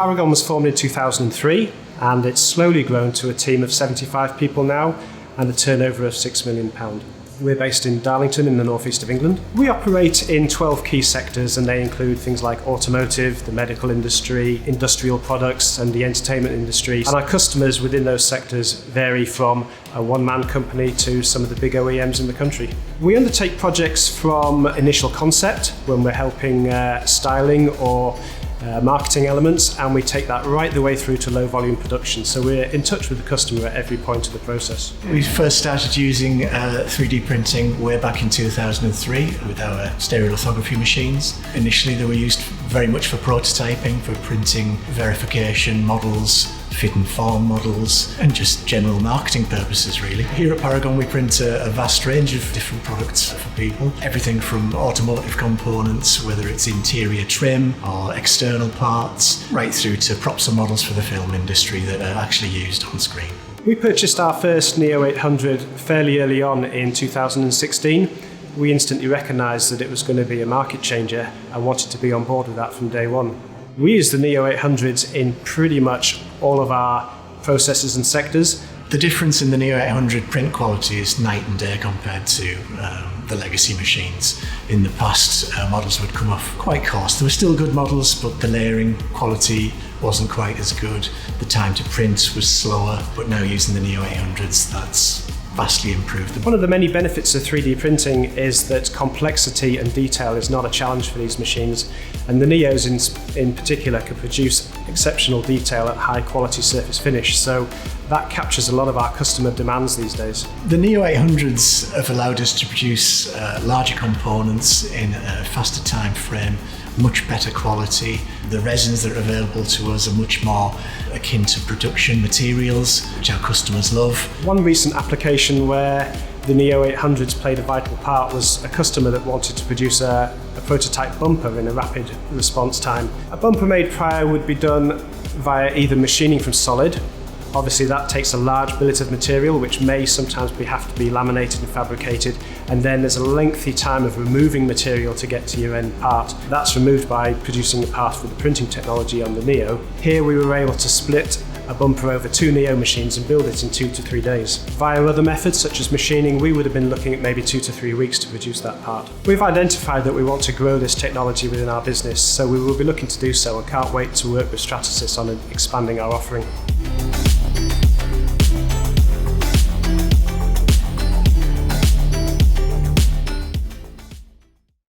Paragon was formed in 2003 and it's slowly grown to a team of 75 people now and a turnover of £6 million. We're based in Darlington in the northeast of England. We operate in 12 key sectors and they include things like automotive, the medical industry, industrial products and the entertainment industry. And our customers within those sectors vary from a one-man company to some of the big OEMs in the country. We undertake projects from initial concept when we're helping styling or marketing elements, and we take that right the way through to low volume production. So we're in touch with the customer at every point of the process. We first started using 3D printing way back in 2003 with our stereolithography machines. Initially they were used very much for prototyping, for printing verification models, fit and form models, and just general marketing purposes really. Here at Paragon we print a vast range of different products for people. Everything from automotive components, whether it's interior trim or external parts, right through to props and models for the film industry that are actually used on screen. We purchased our first Neo 800 fairly early on in 2016. We instantly recognised that it was going to be a market changer and wanted to be on board with that from day one. We use the Neo 800s in pretty much all of our processes and sectors. The difference in the Neo 800 print quality is night and day compared to the legacy machines. In the past, models would come off quite coarse. There were still good models, but the layering quality wasn't quite as good. The time to print was slower, but now using the Neo 800s, that's vastly improved. One of the many benefits of 3D printing is that complexity and detail is not a challenge for these machines, and the Neos in particular can produce exceptional detail at high quality surface finish, so that captures a lot of our customer demands these days. The Neo 800s have allowed us to produce larger components in a faster time frame, much better quality. The resins that are available to us are much more akin to production materials, which our customers love. One recent application where the Neo 800s played a vital part was a customer that wanted to produce a prototype bumper in a rapid response time. A bumper made prior would be done via either machining from solid. Obviously that takes a large billet of material which may sometimes have to be laminated and fabricated, and then there's a lengthy time of removing material to get to your end part. That's removed by producing a part with the printing technology on the Neo. Here we were able to split a bumper over 2 Neo machines and build it in 2 to 3 days. Via other methods such as machining, we would have been looking at maybe 2 to 3 weeks to produce that part. We've identified that we want to grow this technology within our business, so we will be looking to do so and can't wait to work with Stratasys on expanding our offering.